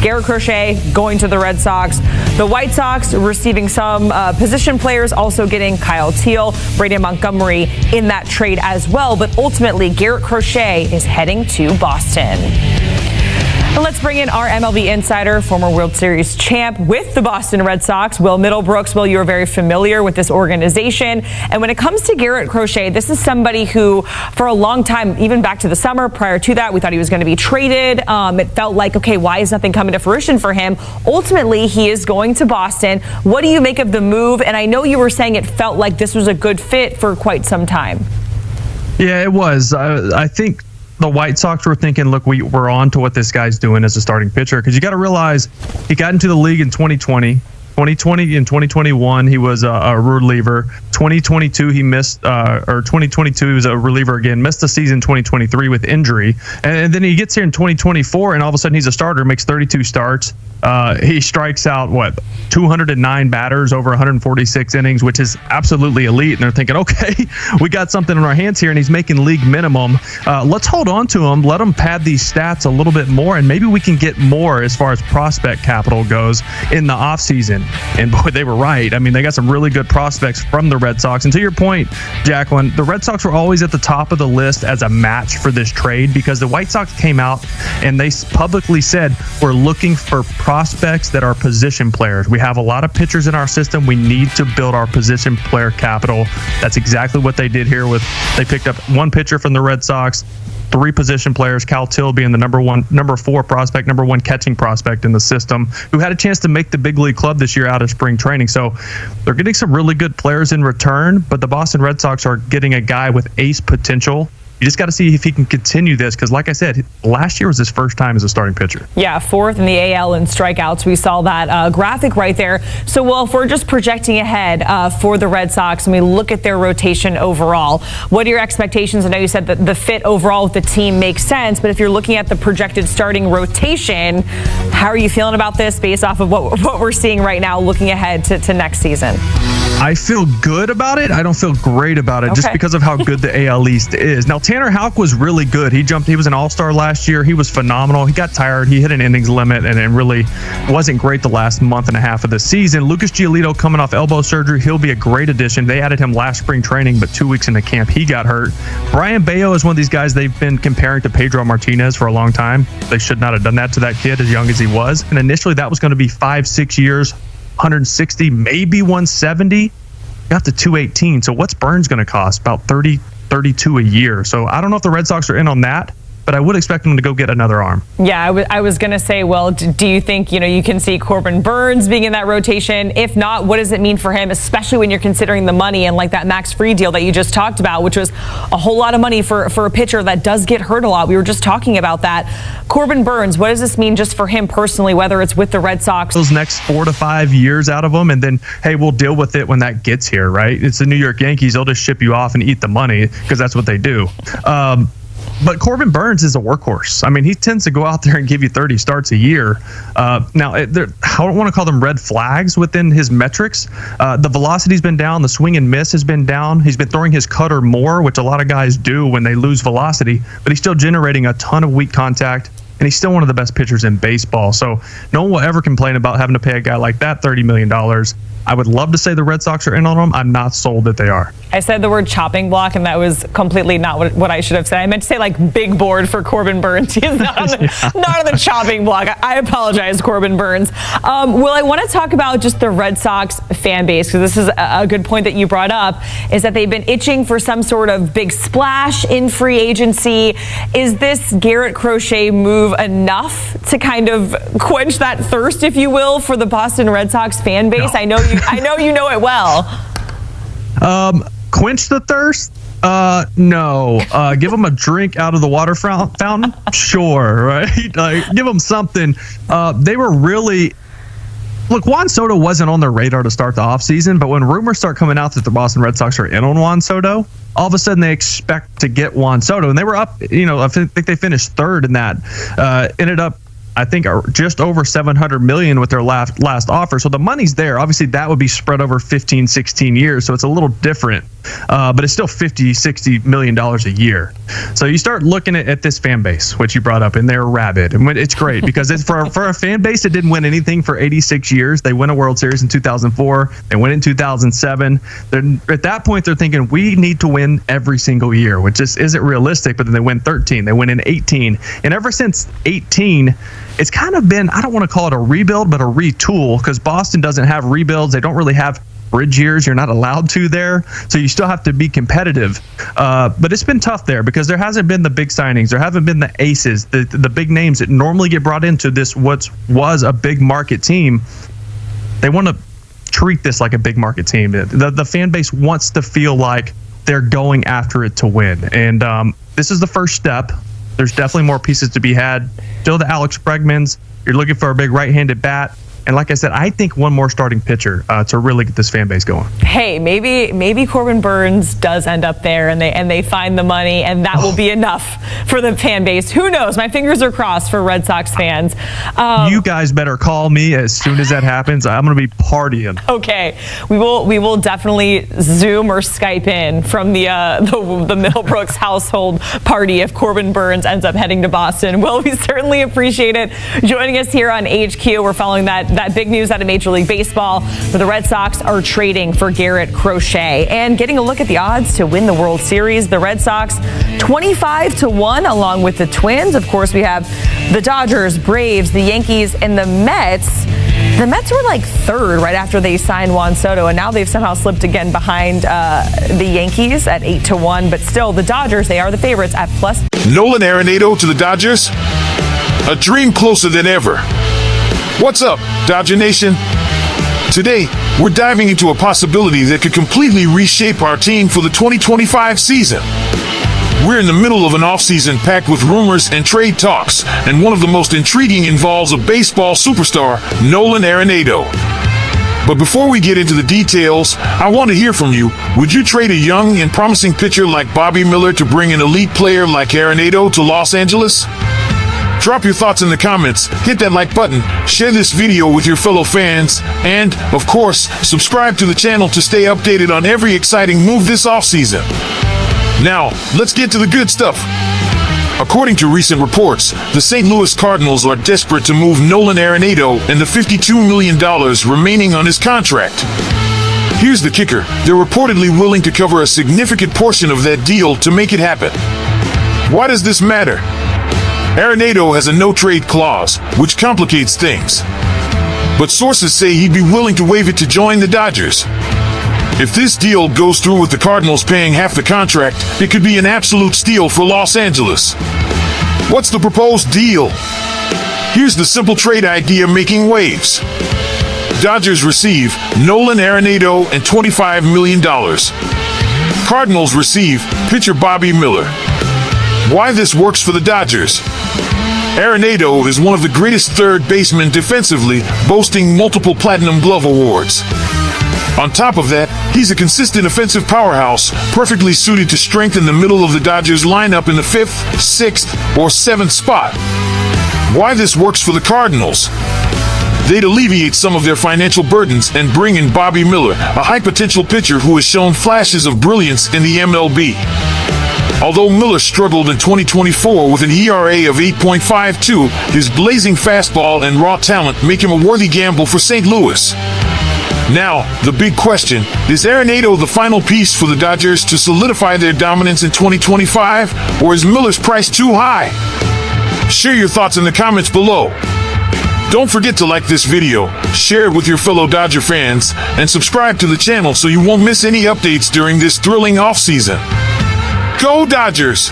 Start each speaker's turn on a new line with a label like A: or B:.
A: Garrett Crochet going to the Red Sox. The White Sox receiving some position players, also getting Kyle Teal, Braden Montgomery in that trade as well. But ultimately, Garrett Crochet is heading to Boston. And let's bring in our MLB insider, former World Series champ with the Boston Red Sox, Will Middlebrooks. Will, you are very familiar with this organization. And when it comes to Garrett Crochet, this is somebody who, for a long time, even back to the summer, prior to that, we thought he was going to be traded. It felt like, okay, why is nothing coming to fruition for him? Ultimately, he is going to Boston. What do you make of the move? And I know you were saying it felt like this was a good fit for quite some time.
B: Yeah, it was. I think the White Sox were thinking, look, we're on to what this guy's doing as a starting pitcher, because you got to realize he got into the league in 2020 and 2021 he was a reliever. 2022 he missed, or 2022 he was a reliever again, missed the season 2023 with injury, and then he gets here in 2024 and all of a sudden he's a starter, makes 32 starts. He strikes out 209 batters over 146 innings, which is absolutely elite. And they're thinking, okay, we got something in our hands here, and he's making league minimum. Let's hold on to him, let him pad these stats a little bit more, and maybe we can get more as far as prospect capital goes in the offseason. And boy, they were right. I mean, they got some really good prospects from the Red Sox. And to your point, Jacqueline, the Red Sox were always at the top of the list as a match for this trade, because the White Sox came out and they publicly said, we're looking for prospects that are position players. We have a lot of pitchers in our system. We need to build our position player capital. That's exactly what they did here. They picked up one pitcher from the Red Sox, 3 position players, Kyle Till being the number 4 prospect, number 1 catching prospect in the system, who had a chance to make the big league club this year out of spring training. So they're getting some really good players in return, but the Boston Red Sox are getting a guy with ace potential. You just got to see if he can continue this, because like I said, last year was his first time as a starting pitcher. Yeah, 4th in the AL in strikeouts. We saw that graphic right there. So, well, if we're just projecting ahead for the Red Sox and we look at their rotation overall, what are your expectations? I know you said that the fit overall with the team makes sense, but if you're looking at the projected starting rotation, how are you feeling about this based off of what we're seeing right now looking ahead to next season? I feel good about it. I don't feel great about it, just because of how good the AL East is. Now, Tanner Houck was really good. He was an all-star last year. He was phenomenal. He got tired. He hit an innings limit, and it really wasn't great the last month and a half of the season. Lucas Giolito coming off elbow surgery. He'll be a great addition. They added him last spring training, but 2 weeks into camp, he got hurt. Brian Bayo is one of these guys they've been comparing to Pedro Martinez for a long time. They should not have done that to that kid as young as he was. And initially, that was going to be 5-6 years, 160, maybe 170. Got to 218. So what's Burns going to cost? About 30, 32 a year. So I don't know if the Red Sox are in on that, but I would expect them to go get another arm. Yeah, I was going to say, well, do you think, you can see Corbin Burns being in that rotation? If not, what does it mean for him, especially when you're considering the money and like that Max Fried deal that you just talked about, which was a whole lot of money for a pitcher that does get hurt a lot. We were just talking about that. Corbin Burns, what does this mean just for him personally, whether it's with the Red Sox? Those next 4 to 5 years out of him, and then, hey, we'll deal with it when that gets here, right? It's the New York Yankees. They'll just ship you off and eat the money, because that's what they do. But Corbin Burns is a workhorse. I mean, he tends to go out there and give you 30 starts a year. Now, I don't want to call them red flags within his metrics. The velocity's been down. The swing and miss has been down. He's been throwing his cutter more, which a lot of guys do when they lose velocity. But he's still generating a ton of weak contact, and he's still one of the best pitchers in baseball. So no one will ever complain about having to pay a guy like that $30 million. I would love to say the Red Sox are in on him. I'm not sold that they are. I said the word chopping block, and that was completely not what I should have said. I meant to say like big board for Corbin Burns. He is not on the chopping block. I apologize, Corbin Burns. Will, I want to talk about just the Red Sox fan base, because this is a good point that you brought up, is that they've been itching for some sort of big splash in free agency. Is this Garrett Crochet move enough to kind of quench that thirst, if you will, for the Boston Red Sox fan base? No. I know you know it well. Quench the thirst? No. Give them a drink out of the water fountain? Sure, right? Give them something. They were really... Look, Juan Soto wasn't on their radar to start the offseason, but when rumors start coming out that the Boston Red Sox are in on Juan Soto, all of a sudden they expect to get Juan Soto. And they were up, I think they finished 3rd in that. Ended up I think, are just over $700 million with their last offer. So the money's there. Obviously, that would be spread over 15, 16 years. So it's a little different, but it's still $50-60 million a year. So you start looking at this fan base, which you brought up, and they're rabid. And it's great because it's for a fan base that didn't win anything for 86 years. They win a World Series in 2004. They win in 2007. At that point, they're thinking, we need to win every single year, which just isn't realistic. But then they win 13. They win in 18. And ever since 18, it's kind of been, I don't want to call it a rebuild, but a retool, because Boston doesn't have rebuilds. They don't really have bridge years. You're not allowed to there. So you still have to be competitive. But it's been tough there because there hasn't been the big signings. There haven't been the aces, the big names that normally get brought into this, what was a big market team. They want to treat this like a big market team. The fan base wants to feel like they're going after it to win. And this is the first step. There's definitely more pieces to be had. Still the Alex Bregmans. You're looking for a big right-handed bat. And like I said, I think one more starting pitcher to really get this fan base going.
A: Hey, maybe Corbin Burns does end up there, and they find the money, and that will be enough for the fan base. Who knows? My fingers are crossed for Red Sox fans.
B: You guys better call me as soon as that happens. I'm going to be partying.
A: Okay, we will definitely Zoom or Skype in from the Middlebrooks household party if Corbin Burns ends up heading to Boston. Well, we certainly appreciate it. Joining us here on HQ, we're following that big news out of Major League Baseball, where the Red Sox are trading for Garrett Crochet. And getting a look at the odds to win the World Series, the Red Sox 25-1, along with the Twins. Of course, we have the Dodgers, Braves, the Yankees, and the Mets. The Mets were like third right after they signed Juan Soto, and now they've somehow slipped again behind the Yankees at 8-1. But still, the Dodgers, they are the favorites at plus.
C: Nolan Arenado to the Dodgers? A dream closer than ever. What's up, Dodger Nation? Today, we're diving into a possibility that could completely reshape our team for the 2025 season. We're in the middle of an offseason packed with rumors and trade talks, and one of the most intriguing involves a baseball superstar, Nolan Arenado. But before we get into the details, I want to hear from you. Would you trade a young and promising pitcher like Bobby Miller to bring an elite player like Arenado to Los Angeles? Drop your thoughts in the comments, hit that like button, share this video with your fellow fans, and, of course, subscribe to the channel to stay updated on every exciting move this offseason. Now, let's get to the good stuff. According to recent reports, the St. Louis Cardinals are desperate to move Nolan Arenado and the $52 million remaining on his contract. Here's the kicker. They're reportedly willing to cover a significant portion of that deal to make it happen. Why does this matter? Arenado has a no-trade clause, which complicates things. But sources say he'd be willing to waive it to join the Dodgers. If this deal goes through with the Cardinals paying half the contract, it could be an absolute steal for Los Angeles. What's the proposed deal? Here's the simple trade idea making waves. Dodgers receive Nolan Arenado and $25 million. Cardinals receive pitcher Bobby Miller. Why this works for the Dodgers? Arenado is one of the greatest third basemen defensively, boasting multiple Platinum Glove awards. On top of that, he's a consistent offensive powerhouse, perfectly suited to strengthen the middle of the Dodgers lineup in the 5th, 6th, or 7th spot. Why this works for the Cardinals? They'd alleviate some of their financial burdens and bring in Bobby Miller, a high-potential pitcher who has shown flashes of brilliance in the MLB. Although Miller struggled in 2024 with an ERA of 8.52, his blazing fastball and raw talent make him a worthy gamble for St. Louis. Now, the big question, is Arenado the final piece for the Dodgers to solidify their dominance in 2025, or is Miller's price too high? Share your thoughts in the comments below. Don't forget to like this video, share it with your fellow Dodger fans, and subscribe to the channel so you won't miss any updates during this thrilling offseason. Go Dodgers!